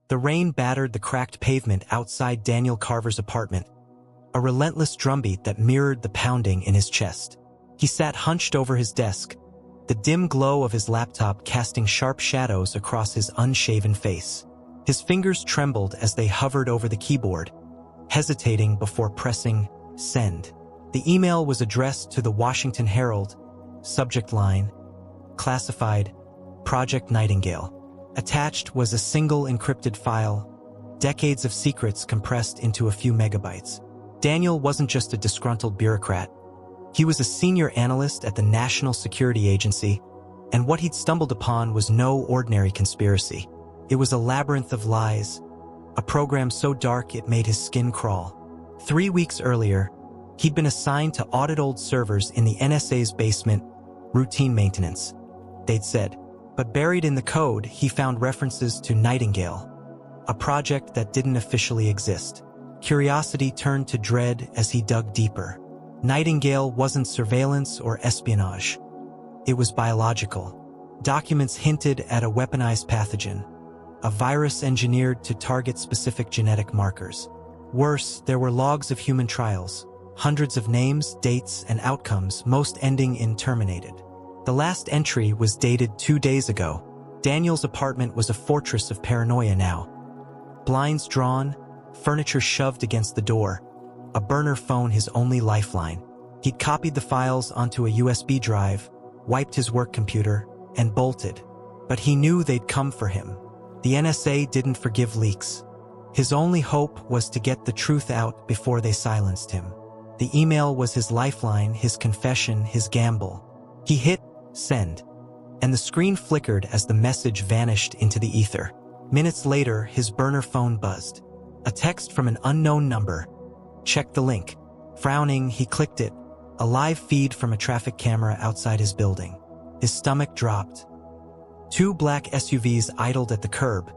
The rain battered the cracked pavement outside Daniel Carver's apartment, a relentless drumbeat that mirrored the pounding in his chest. He sat hunched over his desk, the dim glow of his laptop casting sharp shadows across his unshaven face. His fingers trembled as they hovered over the keyboard, hesitating before pressing send. The email was addressed to the Washington Herald, subject line, classified, Project Nightingale. Attached was a single encrypted file, decades of secrets compressed into a few megabytes. Daniel wasn't just a disgruntled bureaucrat. He was a senior analyst at the National Security Agency, and what he'd stumbled upon was no ordinary conspiracy. It was a labyrinth of lies, a program so dark it made his skin crawl. 3 weeks earlier, he'd been assigned to audit old servers in the NSA's basement, routine maintenance, they'd said. But buried in the code, he found references to Nightingale, a project that didn't officially exist. Curiosity turned to dread as he dug deeper. Nightingale wasn't surveillance or espionage. It was biological. Documents hinted at a weaponized pathogen, a virus engineered to target specific genetic markers. Worse, there were logs of human trials, hundreds of names, dates, and outcomes, most ending in terminated. The last entry was dated 2 days ago. Daniel's apartment was a fortress of paranoia now. Blinds drawn, furniture shoved against the door, a burner phone his only lifeline. He'd copied the files onto a USB drive, wiped his work computer, and bolted. But he knew they'd come for him. The NSA didn't forgive leaks. His only hope was to get the truth out before they silenced him. The email was his lifeline, his confession, his gamble. He hit send, and the screen flickered as the message vanished into the ether. Minutes later, his burner phone buzzed. A text from an unknown number. Check the link. Frowning, he clicked it. A live feed from a traffic camera outside his building. His stomach dropped. 2 black SUVs idled at the curb,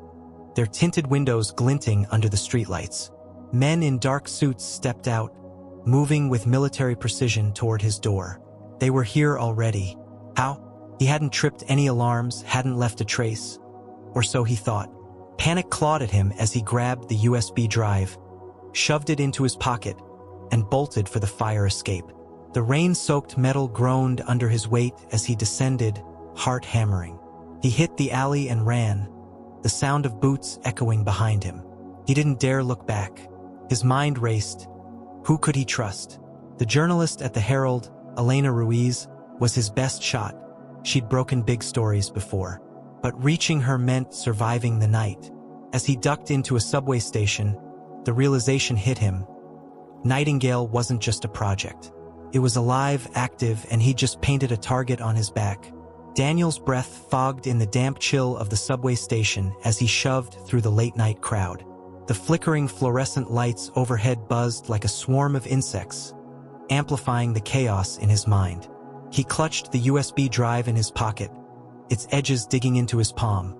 their tinted windows glinting under the streetlights. Men in dark suits stepped out, moving with military precision toward his door. They were here already. How? He hadn't tripped any alarms, hadn't left a trace. Or so he thought. Panic clawed at him as he grabbed the USB drive, shoved it into his pocket, and bolted for the fire escape. The rain-soaked metal groaned under his weight as he descended, heart hammering. He hit the alley and ran, the sound of boots echoing behind him. He didn't dare look back. His mind raced. Who could he trust? The journalist at the Herald, Elena Ruiz, was his best shot. She'd broken big stories before. But reaching her meant surviving the night. As he ducked into a subway station, the realization hit him. Nightingale wasn't just a project. It was alive, active, and he'd just painted a target on his back. Daniel's breath fogged in the damp chill of the subway station as he shoved through the late-night crowd. The flickering fluorescent lights overhead buzzed like a swarm of insects, amplifying the chaos in his mind. He clutched the USB drive in his pocket, its edges digging into his palm.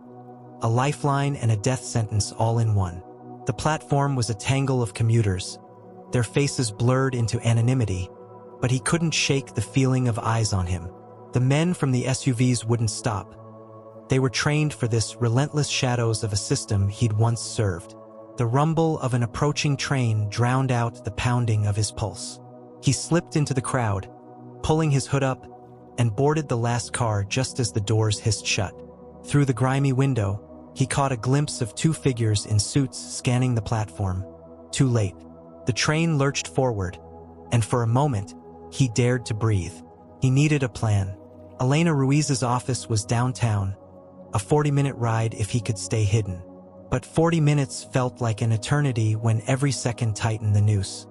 A lifeline and a death sentence all in one. The platform was a tangle of commuters, their faces blurred into anonymity, but he couldn't shake the feeling of eyes on him. The men from the SUVs wouldn't stop. They were trained for this, relentless shadows of a system he'd once served. The rumble of an approaching train drowned out the pounding of his pulse. He slipped into the crowd, pulling his hood up, and boarded the last car just as the doors hissed shut. Through the grimy window, he caught a glimpse of 2 figures in suits scanning the platform. Too late. The train lurched forward, and for a moment, he dared to breathe. He needed a plan. Elena Ruiz's office was downtown, a 40-minute ride if he could stay hidden. But 40 minutes felt like an eternity when every second tightened the noose.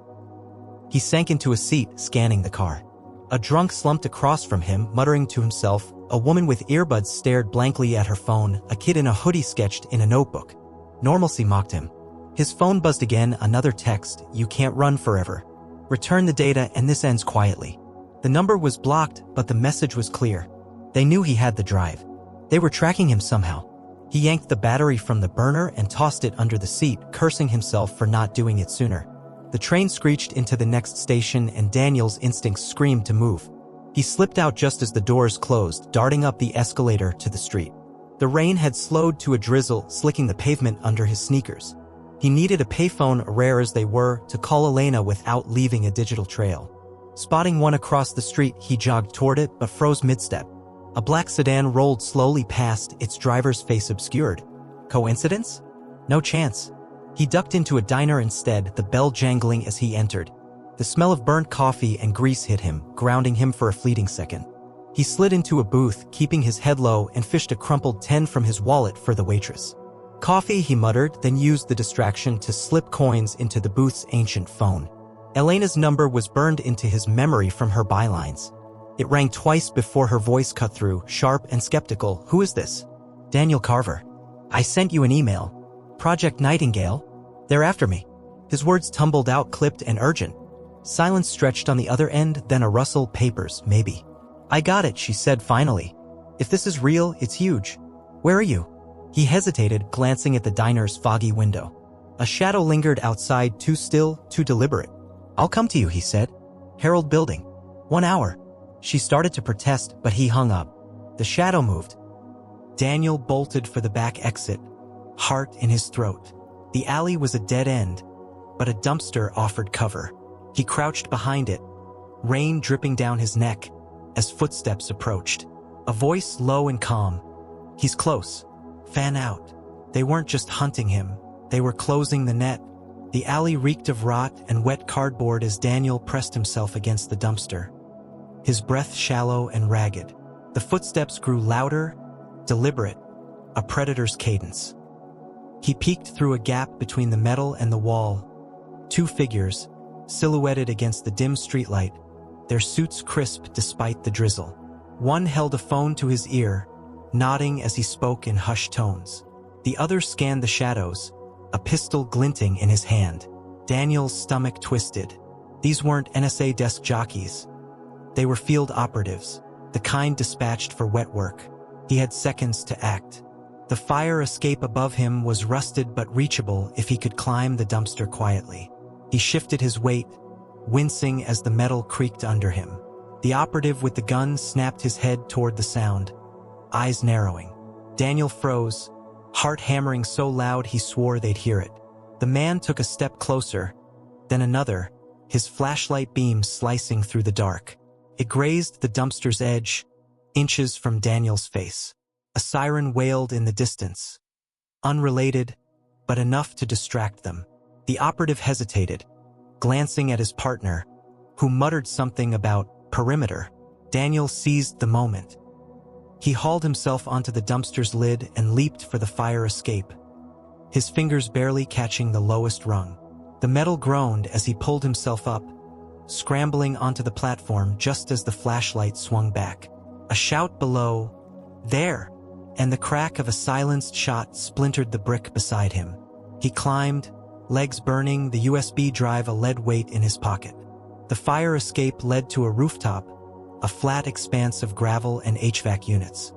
He sank into a seat, scanning the car. A drunk slumped across from him, muttering to himself. A woman with earbuds stared blankly at her phone. A kid in a hoodie sketched in a notebook. Normalcy mocked him. His phone buzzed again, another text. You can't run forever. Return the data and this ends quietly. The number was blocked, but the message was clear. They knew he had the drive. They were tracking him somehow. He yanked the battery from the burner and tossed it under the seat, cursing himself for not doing it sooner. The train screeched into the next station and Daniel's instincts screamed to move. He slipped out just as the doors closed, darting up the escalator to the street. The rain had slowed to a drizzle, slicking the pavement under his sneakers. He needed a payphone, rare as they were, to call Elena without leaving a digital trail. Spotting one across the street, he jogged toward it but froze mid-step. A black sedan rolled slowly past, its driver's face obscured. Coincidence? No chance. He ducked into a diner instead, the bell jangling as he entered. The smell of burnt coffee and grease hit him, grounding him for a fleeting second. He slid into a booth, keeping his head low, and fished a crumpled 10 from his wallet for the waitress. Coffee, he muttered, then used the distraction to slip coins into the booth's ancient phone. Elena's number was burned into his memory from her bylines. It rang twice before her voice cut through, sharp and skeptical. "Who is this?" "Daniel Carver. I sent you an email. Project Nightingale. They're after me." His words tumbled out, clipped and urgent. Silence stretched on the other end, then a rustle. "Papers, maybe." "I got it," she said finally. "If this is real, it's huge. Where are you?" He hesitated, glancing at the diner's foggy window. A shadow lingered outside, too still, too deliberate. "I'll come to you," he said. "Herald Building. 1 hour." She started to protest, but he hung up. The shadow moved. Daniel bolted for the back exit, heart in his throat. The alley was a dead end, but a dumpster offered cover. He crouched behind it, rain dripping down his neck as footsteps approached. A voice low and calm. "He's close. Fan out." They weren't just hunting him, they were closing the net. The alley reeked of rot and wet cardboard as Daniel pressed himself against the dumpster. His breath shallow and ragged. The footsteps grew louder, deliberate, a predator's cadence. He peeked through a gap between the metal and the wall. 2 figures, silhouetted against the dim streetlight, their suits crisp despite the drizzle. One held a phone to his ear, nodding as he spoke in hushed tones. The other scanned the shadows, a pistol glinting in his hand. Daniel's stomach twisted. These weren't NSA desk jockeys. They were field operatives, the kind dispatched for wet work. He had seconds to act. The fire escape above him was rusted but reachable if he could climb the dumpster quietly. He shifted his weight, wincing as the metal creaked under him. The operative with the gun snapped his head toward the sound, eyes narrowing. Daniel froze, heart hammering so loud he swore they'd hear it. The man took a step closer, then another, his flashlight beam slicing through the dark. It grazed the dumpster's edge, inches from Daniel's face. A siren wailed in the distance. Unrelated, but enough to distract them. The operative hesitated, glancing at his partner, who muttered something about perimeter. Daniel seized the moment. He hauled himself onto the dumpster's lid and leaped for the fire escape, his fingers barely catching the lowest rung. The metal groaned as he pulled himself up, scrambling onto the platform just as the flashlight swung back. A shout below, "There!" and the crack of a silenced shot splintered the brick beside him. He climbed, legs burning, the USB drive a lead weight in his pocket. The fire escape led to a rooftop, a flat expanse of gravel and HVAC units.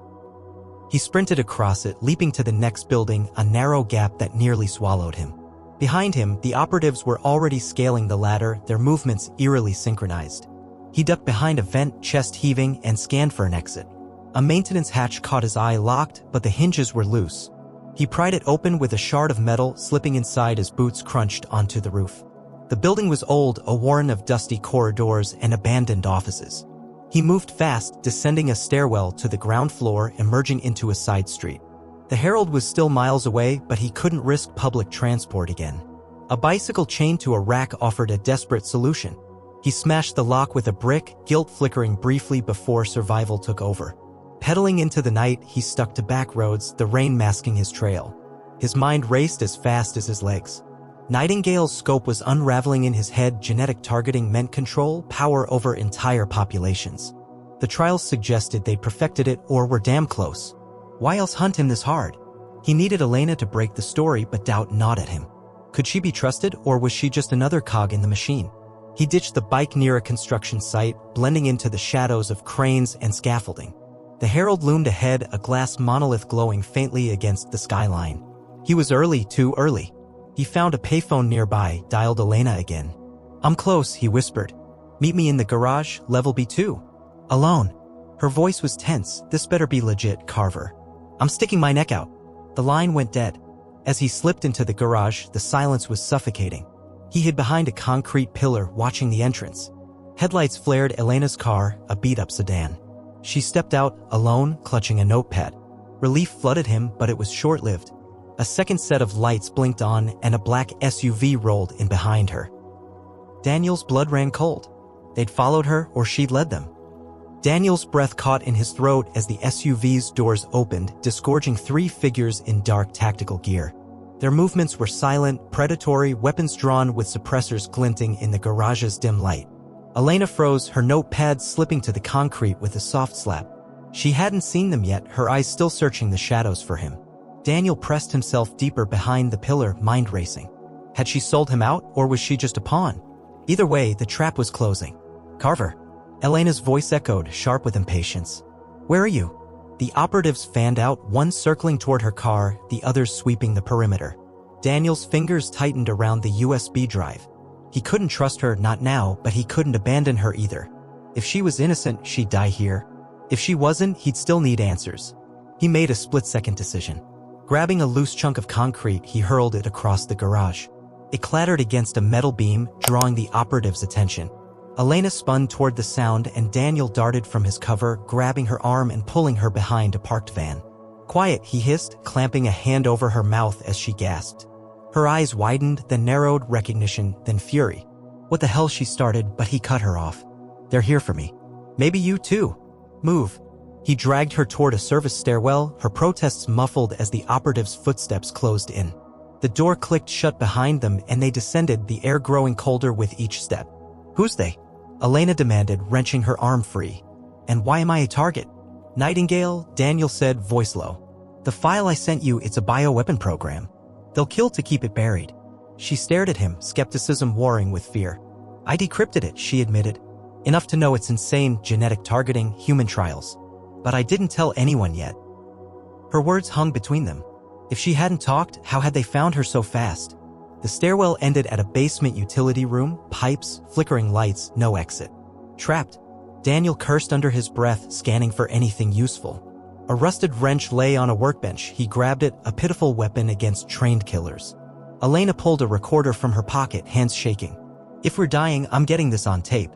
He sprinted across it, leaping to the next building, a narrow gap that nearly swallowed him. Behind him, the operatives were already scaling the ladder, their movements eerily synchronized. He ducked behind a vent, chest heaving, and scanned for an exit. A maintenance hatch caught his eye, locked, but the hinges were loose. He pried it open with a shard of metal slipping inside as boots crunched onto the roof. The building was old, a warren of dusty corridors and abandoned offices. He moved fast, descending a stairwell to the ground floor, emerging into a side street. The Herald was still miles away, but he couldn't risk public transport again. A bicycle chained to a rack offered a desperate solution. He smashed the lock with a brick, guilt flickering briefly before survival took over. Pedaling into the night, he stuck to back roads, the rain masking his trail. His mind raced as fast as his legs. Nightingale's scope was unraveling in his head. Genetic targeting meant control, power over entire populations. The trials suggested they'd perfected it or were damn close. Why else hunt him this hard? He needed Elena to break the story, but doubt gnawed at him. Could she be trusted, or was she just another cog in the machine? He ditched the bike near a construction site, blending into the shadows of cranes and scaffolding. The Herald loomed ahead, a glass monolith glowing faintly against the skyline. He was early, too early. He found a payphone nearby, dialed Elena again. "I'm close," he whispered. "Meet me in the garage, level B2. Alone." Her voice was tense. "This better be legit, Carver. I'm sticking my neck out. The line went dead. As he slipped into the garage, the silence was suffocating. He hid behind a concrete pillar, watching the entrance. Headlights flared Elena's car, a beat-up sedan. She stepped out, alone, clutching a notepad. Relief flooded him, but it was short-lived. A second set of lights blinked on, and a black SUV rolled in behind her. Daniel's blood ran cold. They'd followed her, or she'd led them. Daniel's breath caught in his throat as the SUV's doors opened, disgorging 3 figures in dark tactical gear. Their movements were silent, predatory, weapons drawn with suppressors glinting in the garage's dim light. Elena froze, her notepad slipping to the concrete with a soft slap. She hadn't seen them yet, her eyes still searching the shadows for him. Daniel pressed himself deeper behind the pillar, mind racing. Had she sold him out, or was she just a pawn? Either way, the trap was closing. Carver. Elena's voice echoed, sharp with impatience. Where are you? The operatives fanned out, one circling toward her car, the others sweeping the perimeter. Daniel's fingers tightened around the USB drive. He couldn't trust her, not now, but he couldn't abandon her either. If she was innocent, she'd die here. If she wasn't, he'd still need answers. He made a split-second decision. Grabbing a loose chunk of concrete, he hurled it across the garage. It clattered against a metal beam, drawing the operative's attention. Elena spun toward the sound, and Daniel darted from his cover, grabbing her arm and pulling her behind a parked van. Quiet, he hissed, clamping a hand over her mouth as she gasped. Her eyes widened, then narrowed, recognition, then fury. What the hell, she started, but he cut her off. They're here for me. Maybe you too. Move. He dragged her toward a service stairwell, her protests muffled as the operative's footsteps closed in. The door clicked shut behind them and they descended, the air growing colder with each step. Who's they? Elena demanded, wrenching her arm free. And why am I a target? Nightingale, Daniel said, voice low. The file I sent you, it's a bioweapon program. They'll kill to keep it buried. She stared at him, skepticism warring with fear. I decrypted it, she admitted. Enough to know it's insane, genetic targeting, human trials. But I didn't tell anyone yet. Her words hung between them. If she hadn't talked, how had they found her so fast? The stairwell ended at a basement utility room, pipes, flickering lights, no exit. Trapped. Daniel cursed under his breath, scanning for anything useful. A rusted wrench lay on a workbench. He grabbed it, a pitiful weapon against trained killers. Elena pulled a recorder from her pocket, hands shaking. If we're dying, I'm getting this on tape.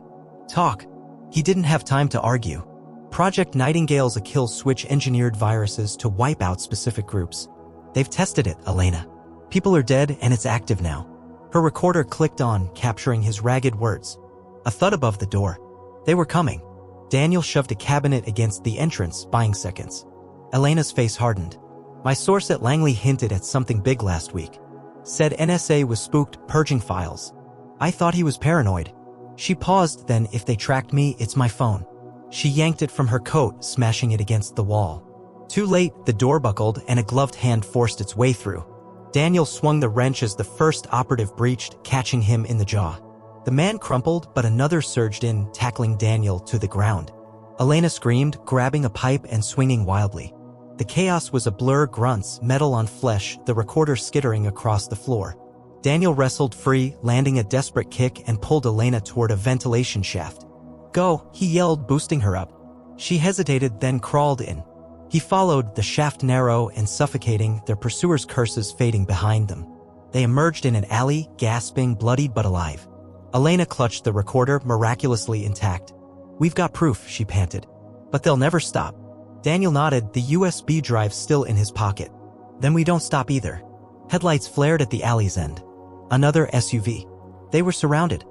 Talk. He didn't have time to argue. Project Nightingale's a kill switch engineered viruses to wipe out specific groups. They've tested it, Elena. People are dead and it's active now. Her recorder clicked on, capturing his ragged words. A thud above the door. They were coming. Daniel shoved a cabinet against the entrance, buying seconds. Elena's face hardened. My source at Langley hinted at something big last week. Said NSA was spooked, purging files. I thought he was paranoid. She paused, then, if they tracked me, it's my phone. She yanked it from her coat, smashing it against the wall. Too late, the door buckled and a gloved hand forced its way through. Daniel swung the wrench as the first operative breached, catching him in the jaw. The man crumpled, but another surged in, tackling Daniel to the ground. Elena screamed, grabbing a pipe and swinging wildly. The chaos was a blur, grunts, metal on flesh, the recorder skittering across the floor. Daniel wrestled free, landing a desperate kick and pulled Elena toward a ventilation shaft. Go, he yelled, boosting her up. She hesitated, then crawled in. He followed, the shaft narrow and suffocating, their pursuers' curses fading behind them. They emerged in an alley, gasping, bloodied but alive. Elena clutched the recorder, miraculously intact. We've got proof, she panted. But they'll never stop. Daniel nodded, the USB drive still in his pocket. Then we don't stop either. Headlights flared at the alley's end. Another SUV. They were surrounded.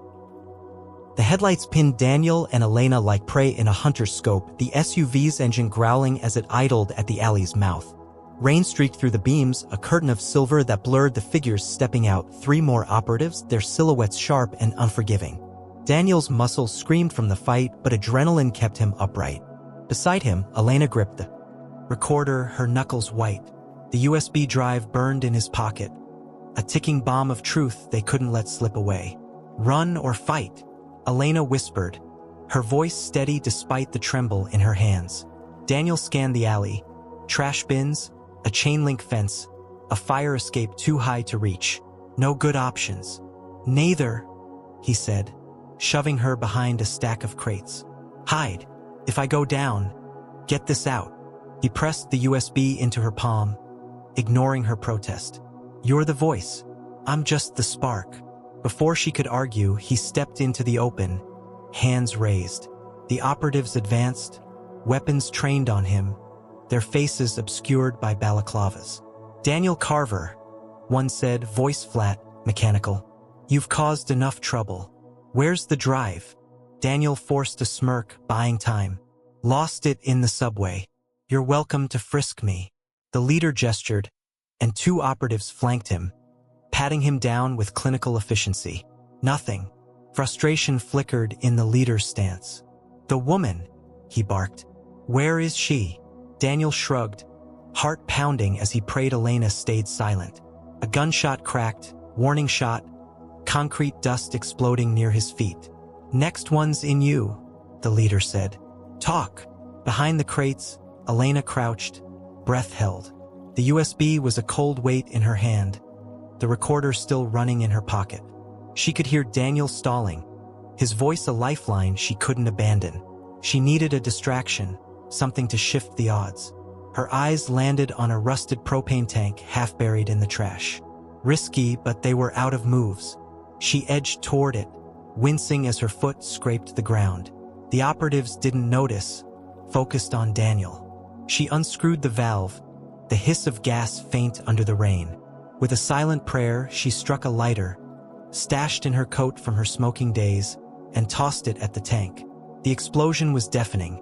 The headlights pinned Daniel and Elena like prey in a hunter's scope, the SUV's engine growling as it idled at the alley's mouth. Rain streaked through the beams, a curtain of silver that blurred the figures stepping out, 3 more operatives, their silhouettes sharp and unforgiving. Daniel's muscles screamed from the fight, but adrenaline kept him upright. Beside him, Elena gripped the recorder, her knuckles white. The USB drive burned in his pocket. A ticking bomb of truth they couldn't let slip away. Run or fight, Elena whispered, her voice steady despite the tremble in her hands. Daniel scanned the alley. Trash bins, a chain-link fence, a fire escape too high to reach. No good options. Neither, he said, shoving her behind a stack of crates. Hide. If I go down, get this out. He pressed the USB into her palm, ignoring her protest. "You're the voice. I'm just the spark." Before she could argue, he stepped into the open, hands raised. The operatives advanced, weapons trained on him, their faces obscured by balaclavas. "Daniel Carver," one said, voice flat, mechanical. "You've caused enough trouble. Where's the drive?" Daniel forced a smirk, buying time. "Lost it in the subway. You're welcome to frisk me." The leader gestured, and two operatives flanked him, patting him down with clinical efficiency. Nothing. Frustration flickered in the leader's stance. "The woman," he barked. "Where is she?" Daniel shrugged, heart pounding as he prayed Elena stayed silent. A gunshot cracked, warning shot, concrete dust exploding near his feet. "Next one's in you," the leader said. "Talk." Behind the crates, Elena crouched, breath held. The USB was a cold weight in her hand, the recorder still running in her pocket. She could hear Daniel stalling, his voice a lifeline she couldn't abandon. She needed a distraction, something to shift the odds. Her eyes landed on a rusted propane tank half buried in the trash. Risky, but they were out of moves. She edged toward it, wincing as her foot scraped the ground. The operatives didn't notice, focused on Daniel. She unscrewed the valve, the hiss of gas faint under the rain. With a silent prayer, she struck a lighter, stashed in her coat from her smoking days, and tossed it at the tank. The explosion was deafening,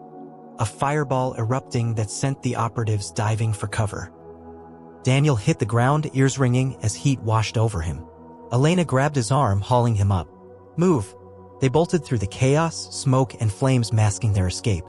a fireball erupting that sent the operatives diving for cover. Daniel hit the ground, ears ringing as heat washed over him. Elena grabbed his arm, hauling him up. "Move." They bolted through the chaos, smoke and flames masking their escape.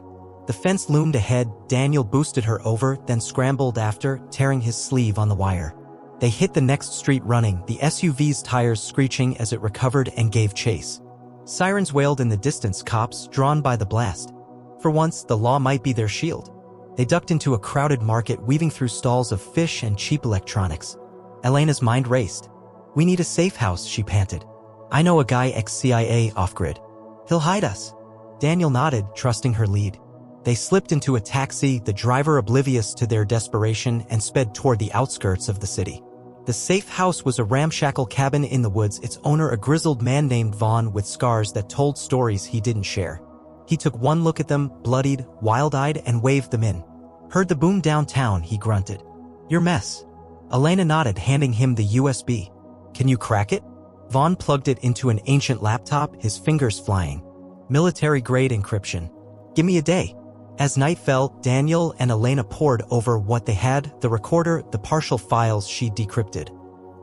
The fence loomed ahead. Daniel boosted her over, then scrambled after, tearing his sleeve on the wire. They hit the next street running, the SUV's tires screeching as it recovered and gave chase. Sirens wailed in the distance, cops drawn by the blast. For once, the law might be their shield. They ducked into a crowded market, weaving through stalls of fish and cheap electronics. Elena's mind raced. "We need a safe house," she panted. "I know a guy ex-CIA off-grid. He'll hide us." Daniel nodded, trusting her lead. They slipped into a taxi, the driver oblivious to their desperation, and sped toward the outskirts of the city. The safe house was a ramshackle cabin in the woods, its owner a grizzled man named Vaughn with scars that told stories he didn't share. He took one look at them, bloodied, wild-eyed, and waved them in. "Heard the boom downtown," he grunted. "Your mess." Elena nodded, handing him the USB. "Can you crack it?" Vaughn plugged it into an ancient laptop, his fingers flying. "Military-grade encryption. Give me a day." As night fell, Daniel and Elena pored over what they had, the recorder, the partial files she'd decrypted.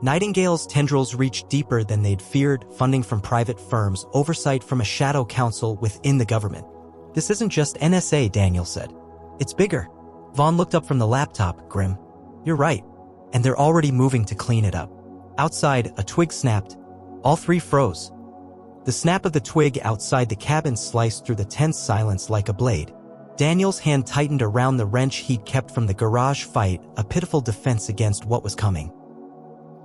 Nightingale's tendrils reached deeper than they'd feared, funding from private firms, oversight from a shadow council within the government. "This isn't just NSA," Daniel said. "It's bigger." Vaughn looked up from the laptop, grim. "You're right. And they're already moving to clean it up." Outside, a twig snapped. All three froze. The snap of the twig outside the cabin sliced through the tense silence like a blade. Daniel's hand tightened around the wrench he'd kept from the garage fight, a pitiful defense against what was coming.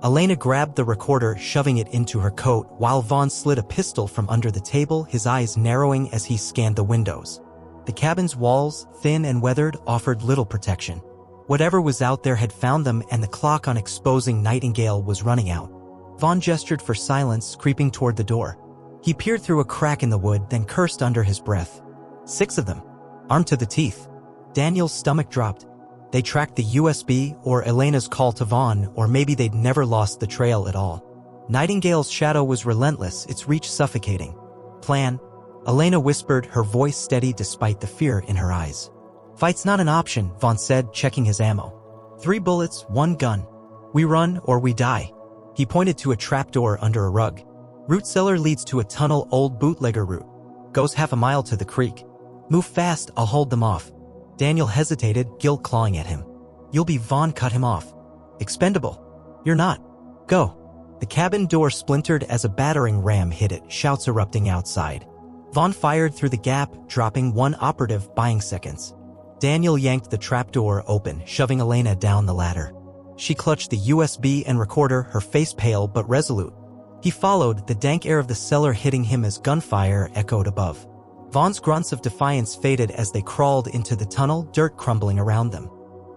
Elena grabbed the recorder, shoving it into her coat, while Vaughn slid a pistol from under the table, his eyes narrowing as he scanned the windows. The cabin's walls, thin and weathered, offered little protection. Whatever was out there had found them, and the clock on exposing Nightingale was running out. Vaughn gestured for silence, creeping toward the door. He peered through a crack in the wood, then cursed under his breath. 6 of them, armed to the teeth. Daniel's stomach dropped. They tracked the USB, or Elena's call to Vaughn, or maybe they'd never lost the trail at all. Nightingale's shadow was relentless, its reach suffocating. "Plan," Elena whispered, her voice steady despite the fear in her eyes. "Fight's not an option," Vaughn said, checking his ammo. 3 bullets, 1 gun. We run or we die. He pointed to a trapdoor under a rug. "Root cellar leads to a tunnel, old bootlegger route. Goes half a mile to the creek. Move fast, I'll hold them off." Daniel hesitated, guilt clawing at him. "You'll be." Vaughn cut him off. "Expendable." "You're not. Go." The cabin door splintered as a battering ram hit it, shouts erupting outside. Vaughn fired through the gap, dropping 1 operative, buying seconds. Daniel yanked the trapdoor open, shoving Elena down the ladder. She clutched the USB and recorder, her face pale but resolute. He followed, the dank air of the cellar hitting him as gunfire echoed above. Vaughn's grunts of defiance faded as they crawled into the tunnel, dirt crumbling around them.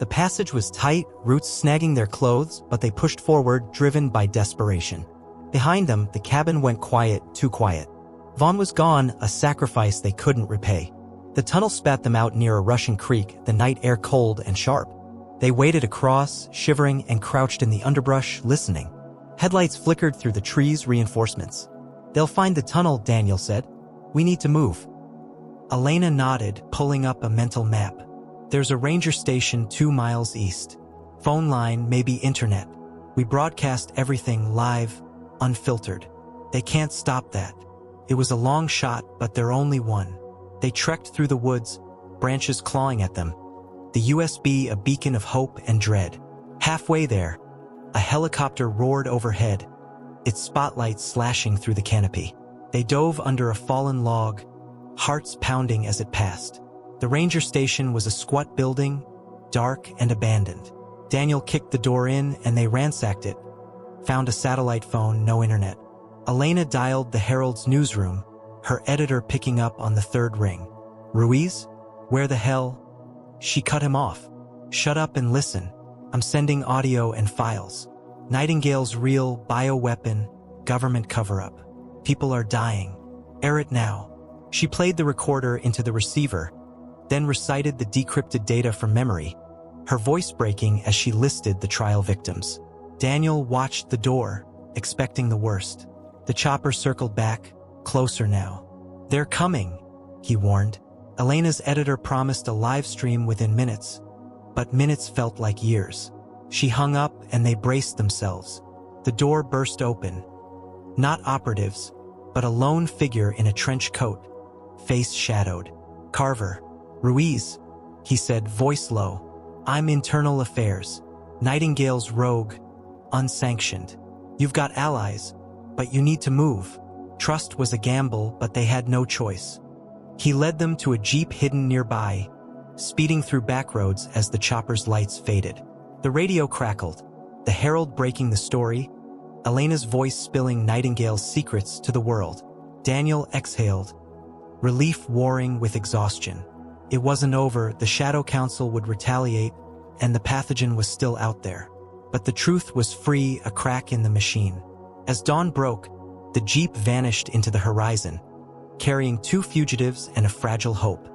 The passage was tight, roots snagging their clothes, but they pushed forward, driven by desperation. Behind them, the cabin went quiet, too quiet. Vaughn was gone, a sacrifice they couldn't repay. The tunnel spat them out near a rushing creek, the night air cold and sharp. They waded across, shivering, and crouched in the underbrush, listening. Headlights flickered through the trees' reinforcements. "They'll find the tunnel," Daniel said. "We need to move." Elena nodded, pulling up a mental map. "There's a ranger station 2 miles east. Phone line, maybe internet. We broadcast everything live, unfiltered. They can't stop that." It was a long shot, but their only one. They trekked through the woods, branches clawing at them. The USB a beacon of hope and dread. Halfway there, a helicopter roared overhead, its spotlight slashing through the canopy. They dove under a fallen log, hearts pounding as it passed. The ranger station was a squat building, dark and abandoned. Daniel kicked the door in and they ransacked it. Found a satellite phone, no internet. Elena dialed the Herald's newsroom, her editor picking up on the 3rd ring. "Ruiz? Where the hell?" She cut him off. "Shut up and listen. I'm sending audio and files. Nightingale's real, bioweapon, government cover-up. People are dying. Air it now." She played the recorder into the receiver, then recited the decrypted data from memory, her voice breaking as she listed the trial victims. Daniel watched the door, expecting the worst. The chopper circled back, closer now. "They're coming," he warned. Elena's editor promised a live stream within minutes, but minutes felt like years. She hung up and they braced themselves. The door burst open. Not operatives, but a lone figure in a trench coat, face shadowed. "Carver. Ruiz," he said, voice low. "I'm Internal Affairs. Nightingale's rogue, unsanctioned. You've got allies, but you need to move." Trust was a gamble, but they had no choice. He led them to a jeep hidden nearby, speeding through back roads as the chopper's lights faded. The radio crackled, the Herald breaking the story, Elena's voice spilling Nightingale's secrets to the world. Daniel exhaled, relief warring with exhaustion. It wasn't over, the Shadow Council would retaliate, and the pathogen was still out there. But the truth was free, a crack in the machine. As dawn broke, the jeep vanished into the horizon, carrying 2 fugitives and a fragile hope.